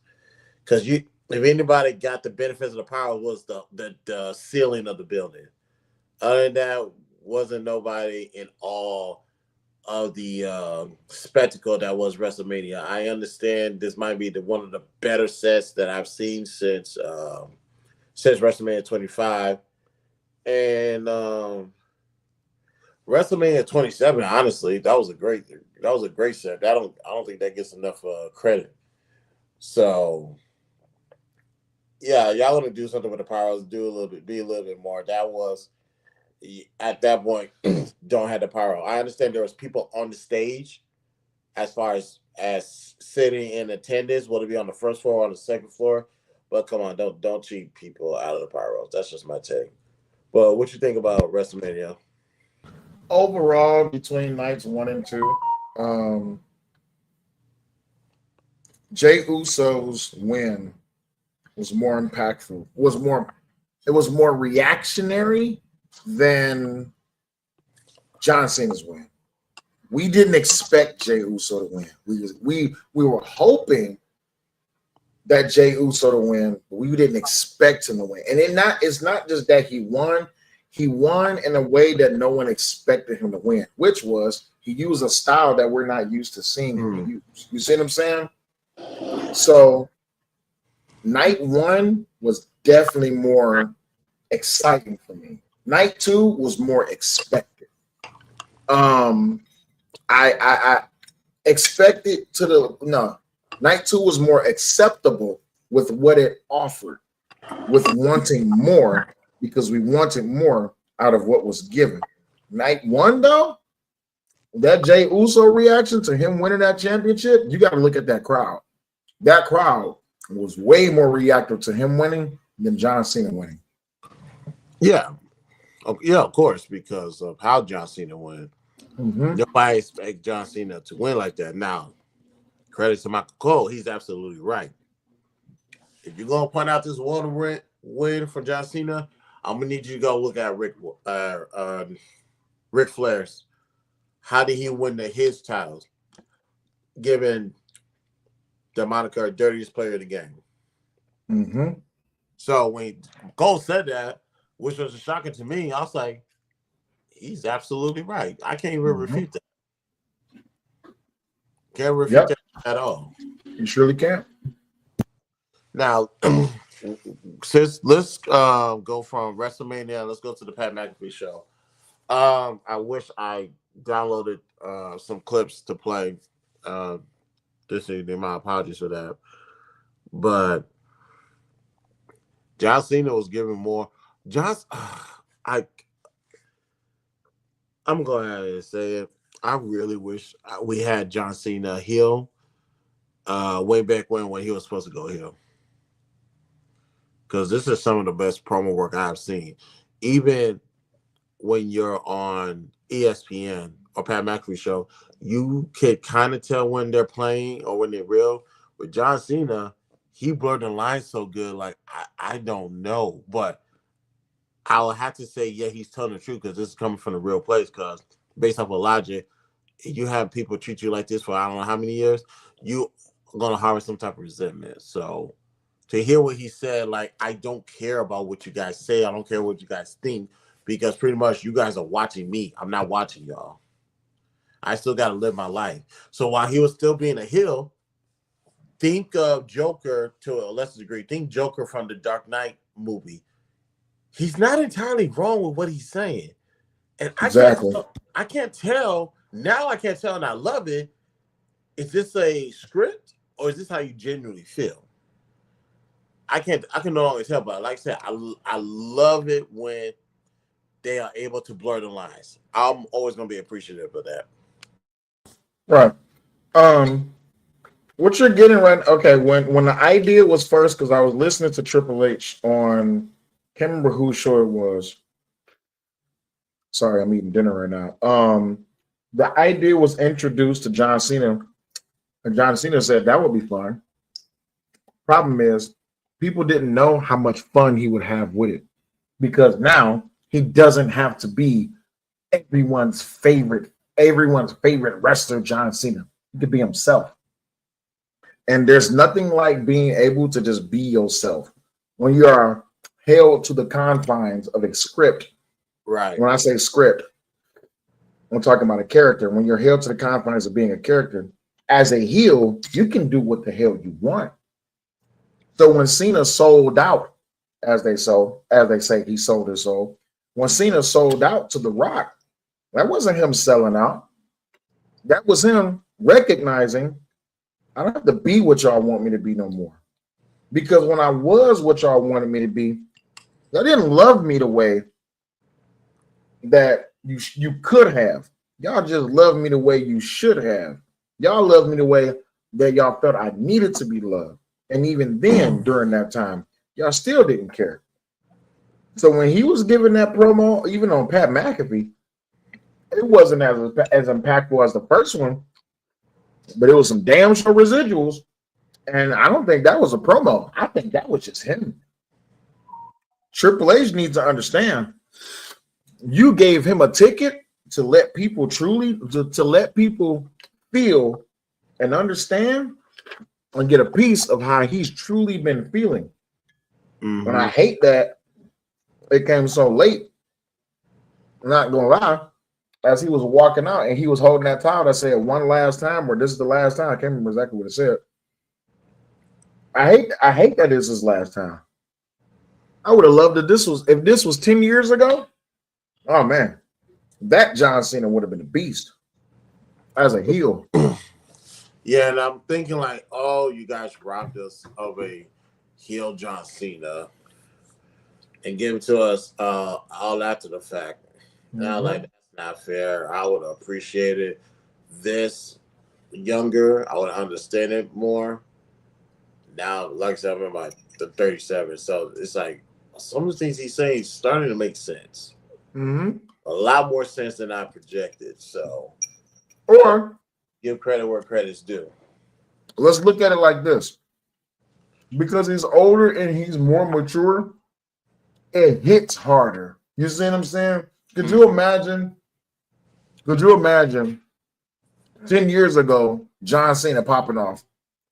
Because you, if anybody got the benefits of the pyro, was the ceiling of the building. Other than that, wasn't nobody in awe of the spectacle that was WrestleMania. I understand this might be one of the better sets that I've seen since WrestleMania 25, and WrestleMania 27. Honestly, that was a great set. I don't think that gets enough credit. So yeah, y'all want to do something with the Pyros? Do a little bit, be a little bit more. That was at that point don't have the pyro. I understand there was people on the stage as far as sitting in attendance, whether it be on the first floor or on the second floor. But come on, don't cheat people out of the pyros. That's just my take. But what you think about WrestleMania? Overall, between nights 1 and 2, um, Jay Uso's win was more impactful. It was more reactionary than John Cena's win. We didn't expect Jey Uso to win. We were hoping that Jey Uso to win, but we didn't expect him to win. And it's not just that he won. He won in a way that no one expected him to win, which was he used a style that we're not used to seeing him use. You see what I'm saying? So night 1 was definitely more exciting for me. Night 2 was more expected. I expected to the no. Night 2 was more acceptable with what it offered, with wanting more because we wanted more out of what was given. Night 1 though, that Jey Uso reaction to him winning that championship, you got to look at that crowd. That crowd was way more reactive to him winning than John Cena winning. Yeah, yeah, of course, because of how John Cena won. Nobody expect John Cena to win like that. Now, credit to Michael Cole, he's absolutely right. If you're gonna point out this one win for John Cena, I'm gonna need you to go look at Ric Flair's. How did he win his titles? Given the moniker "dirtiest player of the game." So when Cole said that, which was a shocker to me, I was like, he's absolutely right. I can't even refute that. Can't refute that at all. You surely can't. Now, since let's go from WrestleMania, let's go to the Pat McAfee show. I wish I downloaded some clips to play this evening. My apologies for that. But John Cena was giving more. I'm going to have to say it. I really wish we had John Cena heel way back when he was supposed to go heel. Because this is some of the best promo work I've seen. Even when you're on ESPN or Pat McAfee show, you could kind of tell when they're playing or when they're real. With John Cena, he blurred the lines so good, like, I don't know. But I'll have to say, yeah, he's telling the truth because this is coming from the real place. Because based off of logic, you have people treat you like this for I don't know how many years, you are going to harvest some type of resentment. So to hear what he said, like, I don't care about what you guys say. I don't care what you guys think because pretty much you guys are watching me. I'm not watching y'all. I still got to live my life. So while he was still being a heel, think of Joker to a lesser degree. Think Joker from the Dark Knight movie. He's not entirely wrong with what he's saying. And I can't tell. Now I can't tell, and I love it. Is this a script or is this how you genuinely feel? I can no longer tell, but like I said, I love it when they are able to blur the lines. I'm always gonna be appreciative of that. Right. What you're getting right? Okay, when the idea was first, because I was listening to Triple H on, can't remember whose show it was. Sorry, I'm eating dinner right now. The idea was introduced to John Cena, and John Cena said that would be fun. Problem is, people didn't know how much fun he would have with it because now he doesn't have to be everyone's favorite wrestler, John Cena. He could be himself. And there's nothing like being able to just be yourself when you are held to the confines of a script. Right. When I say script, I'm talking about a character. When you're held to the confines of being a character, as a heel, you can do what the hell you want. So when Cena sold out, as they say, he sold his soul. When Cena sold out to The Rock, that wasn't him selling out. That was him recognizing I don't have to be what y'all want me to be no more. Because when I was what y'all wanted me to be, y'all didn't love me the way that you could have. Y'all just loved me the way you should have. Y'all loved me the way that y'all felt I needed to be loved. And even then, during that time, y'all still didn't care. So when he was giving that promo, even on Pat McAfee, it wasn't as impactful as the first one, but it was some damn show residuals. And I don't think that was a promo. I think that was just him. Triple H needs to understand. You gave him a ticket to let people to let people feel and understand and get a piece of how he's truly been feeling. Mm-hmm. And I hate that it came so late. I'm not gonna lie. As he was walking out and he was holding that towel that said one last time or this is the last time. I can't remember exactly what it said. I hate that this is his last time. I would have loved if this was 10 years ago. Oh man, that John Cena would have been a beast as a heel. Yeah, and I'm thinking like, oh, you guys robbed us of a heel John Cena and give it to us all after the fact. Now, like that's not fair. I would appreciate it. This younger, I would understand it more. Now, like I said, I'm in my the 37, so it's like some of the things he's saying is starting to make sense. Mm-hmm. A lot more sense than I projected. So, Or give credit where credit's due. let's look at it like this. Because he's older and he's more mature, it hits harder. You see what I'm saying? Could you imagine? Could you imagine 10 years ago, John Cena popping off,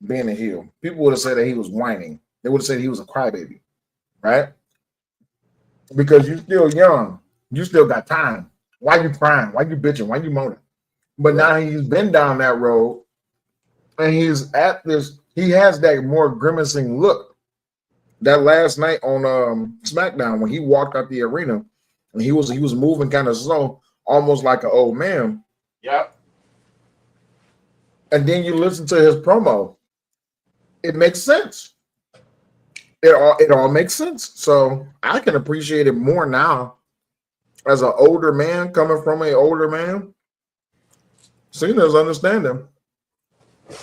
being a heel? People would have said that he was whining. They would have said he was a crybaby, right? Because you're still young. You still got time. Why you crying? Why you bitching? Why you moaning? But now he's been down that road and he's at this, he has that more grimacing look. That last night on SmackDown when he walked out the arena and he was moving kind of slow, almost like an old man. Yep. And then you listen to his promo. It makes sense. It all makes sense. So I can appreciate it more now as an older man coming from an older man. Cena's understanding.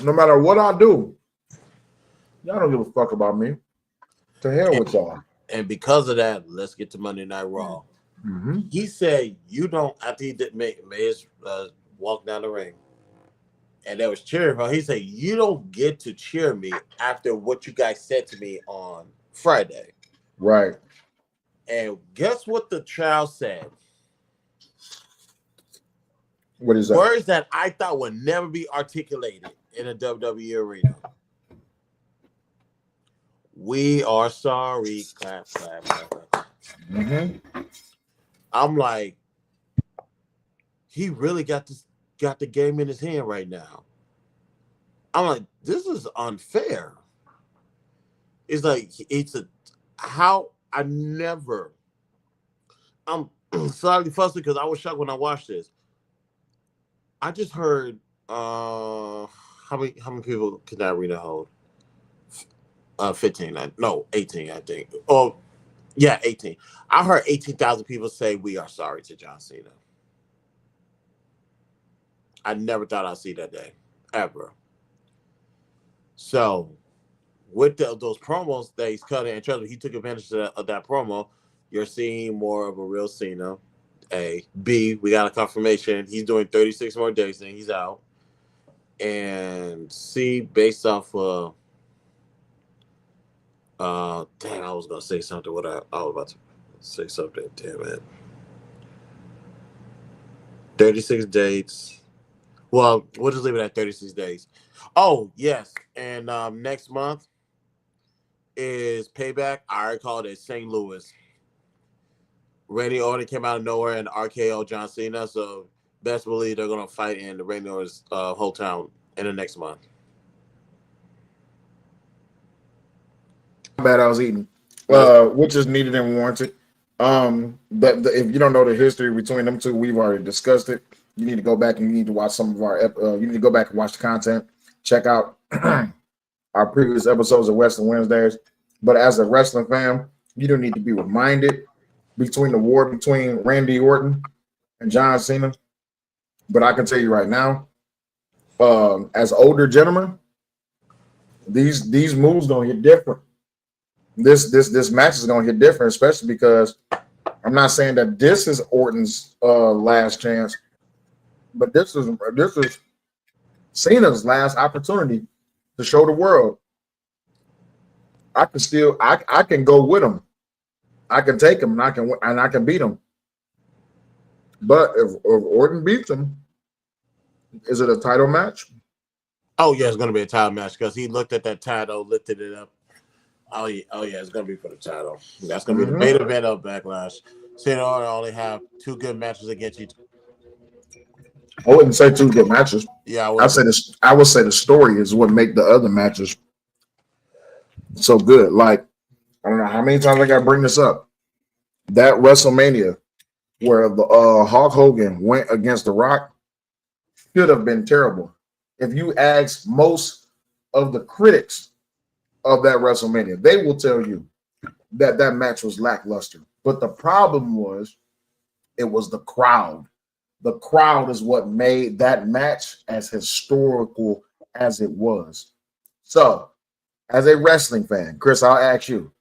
No matter what I do, y'all don't give a fuck about me. To hell with y'all. And because of that, let's get to Monday Night Raw. Mm-hmm. He said, "You don't." After he did make his walk down the ring, and they was cheering for him. He said, "You don't get to cheer me after what you guys said to me on Friday." Right. And guess what the child said? What is that? Words that I thought would never be articulated in a WWE arena. We are sorry. Clap, clap, clap, clap. Mm-hmm. I'm like, he really got the game in his hand right now. I'm like, this is unfair. It's like it's a how I never. I'm slightly fussy because I was shocked when I watched this. I just heard how many people can that arena hold? 15, no 18, I think. Oh yeah, 18. I heard 18,000 people say we are sorry to John Cena. I never thought I'd see that day ever. So with those promos that he's cutting, and trust me, he took advantage of that promo. You're seeing more of a real Cena. A. B. We got a confirmation he's doing 36 more days and he's out. And C. Based off of dang, I was gonna say something. What I was about to say something. Damn it. 36 dates. Well, we'll just leave it at 36 days. Oh yes, and next month is Payback. I already called it St. Louis. Randy Orton came out of nowhere and RKO John Cena. So best believe they're gonna fight in the Randy Orton's hometown in the next month. Bad I was eating, No, which is needed and warranted. If you don't know the history between them two, we've already discussed it. You need to go back and you need to watch some of our. You need to go back and watch the content. Check out our previous episodes of Wrestling Wednesdays. But as a wrestling fan, you don't need to be reminded between the war between Randy Orton and John Cena. But I can tell you right now, as older gentlemen, these moves gonna hit different. This match is gonna hit different, especially because I'm not saying that this is Orton's last chance, but this is Cena's last opportunity to show the world I can go with him. I can take him and I can beat him. But if Orton beats him, is it a title match? oh yeah, it's gonna be a title match because he looked at that title, lifted it up. Oh yeah, it's gonna be for the title. That's gonna be the main event of Backlash. Cena only have two good matches against each. I wouldn't say two good matches. Yeah, I would say. I would say the story is what make the other matches so good. Like I don't know how many times I got to bring this up. That WrestleMania where the Hulk Hogan went against The Rock should have been terrible. If you ask most of the critics of that WrestleMania, they will tell you that that match was lackluster. But the problem was it was the crowd. The crowd is what made that match as historical as it was. So, as a wrestling fan, Chris, I'll ask you,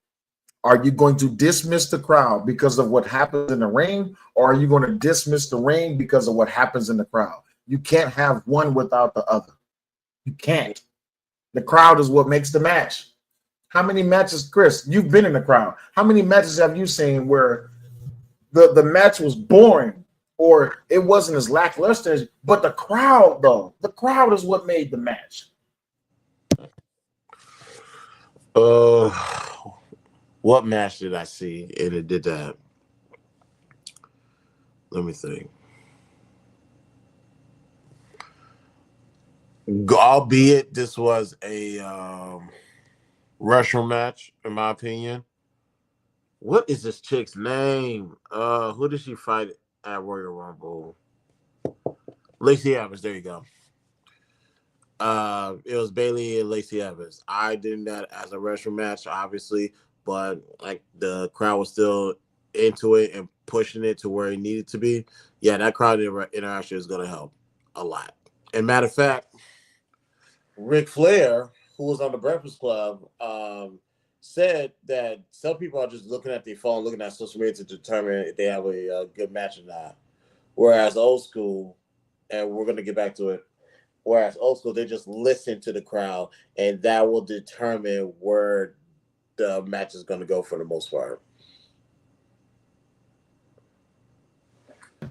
are you going to dismiss the crowd because of what happens in the ring, or are you going to dismiss the ring because of what happens in the crowd? You can't have one without the other. You can't. The crowd is what makes the match. How many matches, Chris, you've been in the crowd? How many matches have you seen where the match was boring or it wasn't as lackluster, but the crowd, though, the crowd is what made the match? Uh, what match did I see? And it did that. Let me think. Albeit this was a Russian match, in my opinion. What is this chick's name? Who did she fight at Royal Rumble? Lacey Evans. There you go. It was Bailey and Lacey Evans. I did that as a wrestling match, obviously, but like the crowd was still into it and pushing it to where it needed to be. Yeah, that crowd interaction is gonna help a lot. And matter of fact, Ric Flair, who was on the Breakfast Club, said that some people are just looking at their phone, looking at social media to determine if they have a good match or not. Whereas old school, and we're gonna get back to it. Whereas old school, they just listen to the crowd, and that will determine where the match is going to go for the most part.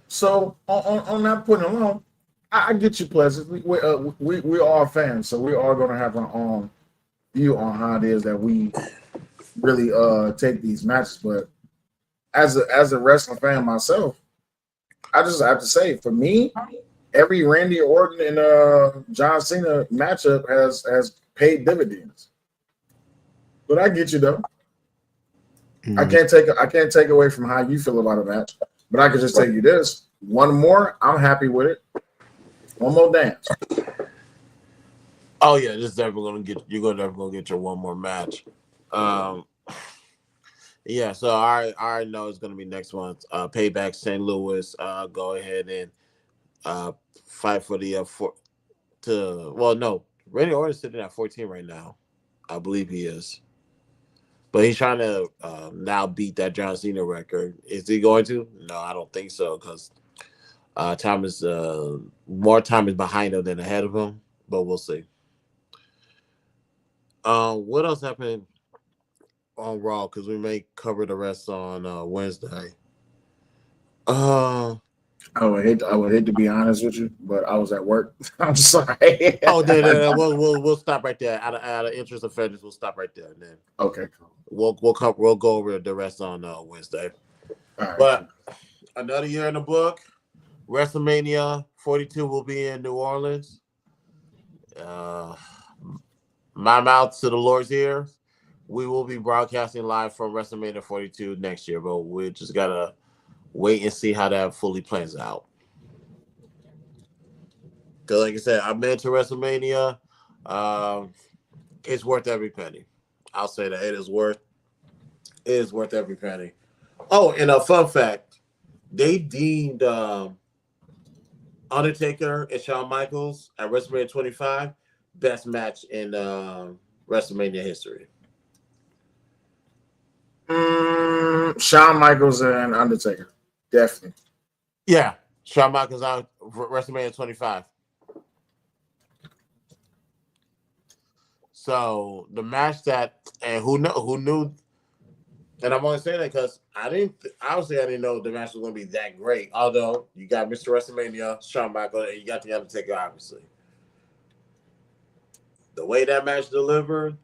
So on that point alone, I get you, Pleasant. We are fans, so we are going to have our own view on how it is that we really take these matches. But as a wrestling fan myself, I just have to say, for me, every Randy Orton and John Cena matchup has paid dividends. But I get you though. Mm. I can't take away from how you feel about a match. But I can just tell you this: one more, I'm happy with it. One more dance. Oh yeah, this is definitely going to get definitely going to get your one more match. Um, yeah, so I already know it's going to be next month. Payback St. Louis. Go ahead and uh, fight for the well, no, Randy Orton's sitting at 14 right now. I believe he is. But he's trying to now beat that John Cena record. Is he going to? No, I don't think so because time is more time is behind him than ahead of him. But we'll see. What else happened on Raw? Because we may cover the rest on Wednesday. Uh I would hate to be honest with you, but I was at work. I'm sorry. oh, then we'll stop right there. Out of interest of fairness, we'll stop right there. And then Okay, cool. we'll go over the rest on Wednesday. All right, cool. But another year in the book. WrestleMania 42 will be in New Orleans. Uh, my mouth to the Lord's ears. We will be broadcasting live from WrestleMania 42 next year, but we just gotta wait and see how that fully plans out. Because, like I said, I've been to WrestleMania. Um, it's worth every penny. I'll say that it is worth every penny. Oh, and a fun fact: they deemed Undertaker and Shawn Michaels at WrestleMania 25 best match in WrestleMania history. Shawn Michaels and Undertaker, definitely. Yeah, Shawn Michaels on WrestleMania 25. So the match that and who knew, and I'm only saying that because obviously I didn't know the match was going to be that great. Although you got Mr. WrestleMania, Shawn Michaels, and you got the Undertaker, obviously. The way that match delivered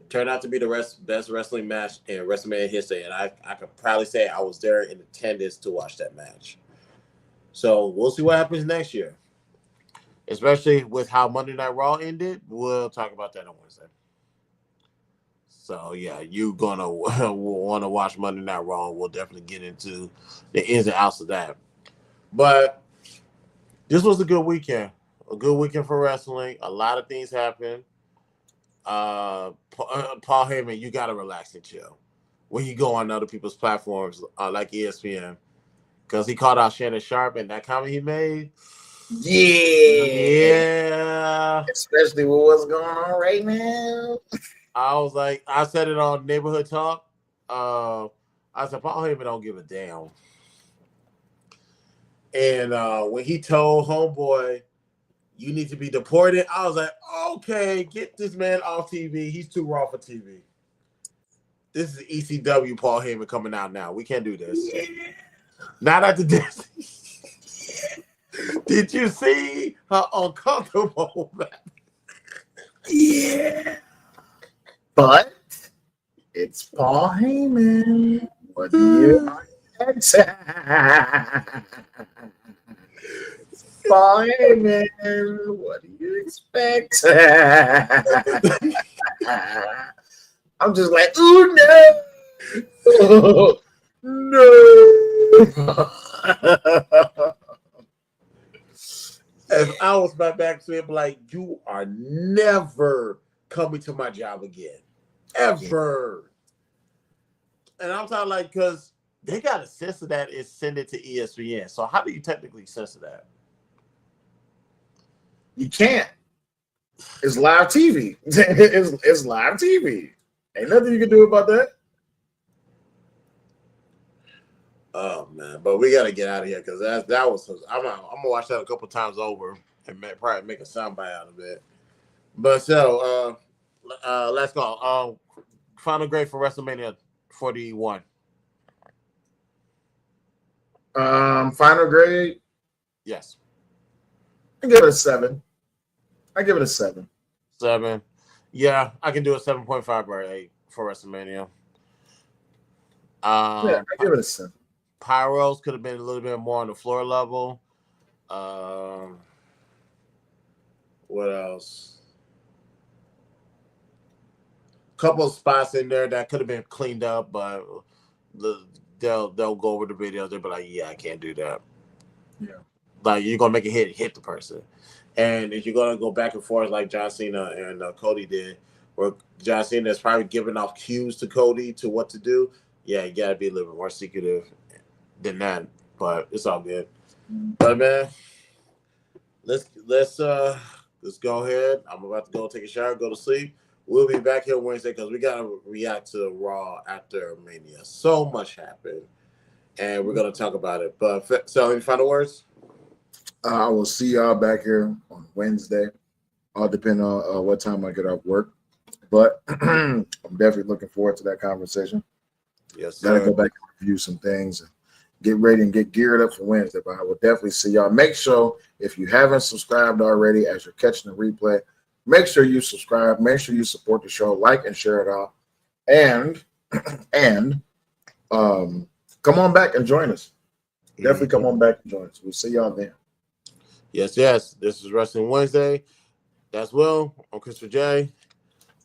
turned out to be the best wrestling match in WrestleMania history, and I could probably say I was there in attendance to watch that match. So we'll see what happens next year, especially with how Monday Night Raw ended. We'll talk about that on Wednesday. So yeah, you gonna want to watch Monday Night Raw. We'll definitely get into the ins and outs of that. But this was a good weekend. A good weekend for wrestling. A lot of things happened. Paul Heyman, you gotta relax and chill when you go on other people's platforms like ESPN, because he called out Shannon Sharp and that comment he made. Yeah. Yeah. Especially with what's going on right now. I was like, I said it on Neighborhood Talk. I said, Paul Heyman don't give a damn. And when he told Homeboy, you need to be deported, I was like, okay, get this man off TV. He's too raw for TV. This is ECW Paul Heyman coming out now. We can't do this. Yeah. Not after this. Did you see how uncomfortable that? Yeah. But it's Paul Heyman. What do you expect? Paul Heyman. What do you expect? I'm just like, ooh, no. No. If I was my back to him, like, you are never coming to my job again. Ever. And I'm talking like, because they got to censor that and send it to ESPN. So how do you technically censor that? You can't. It's live TV. It's live TV. Ain't nothing you can do about that. Oh man, but we gotta get out of here because that was. I'm gonna watch that a couple times over and probably make a soundbite out of it. But so let's go. Final grade for WrestleMania 41. Final grade. Yes. I give it a 7. I give it a 7. 7. Yeah, I can do a 7.5 or 8 for WrestleMania. Yeah, I give it a 7. Pyros could have been a little bit more on the floor level. What else? Couple of spots in there that could have been cleaned up, but they'll go over the videos. They'll be like, "Yeah, I can't do that." Yeah, like you're gonna make it hit the person, and if you're gonna go back and forth like John Cena and Cody did, where John Cena is probably giving off cues to Cody to what to do. Yeah, you gotta be a little bit more secretive than that, but it's all good. But man, let's go ahead. I'm about to go take a shower, go to sleep. We'll be back here Wednesday because we gotta react to Raw after Mania. So much happened, and we're gonna talk about it. But so, any final words? I will see y'all back here on Wednesday. All depend on what time I get off work. But I'm definitely looking forward to that conversation. Yes, Got to sir. go back and review some things and get ready and get geared up for Wednesday. But I will definitely see y'all. Make sure if you haven't subscribed already, as you're catching the replay, make sure you subscribe. Make sure you support the show, like and share it out, and and come on back and join us. Definitely come on back and join us. We'll see y'all then. Yes, yes. This is Wrestling Wednesday. That's Will. I'm Christopher J.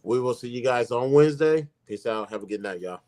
We will see you guys on Wednesday. Peace out. Have a good night, y'all.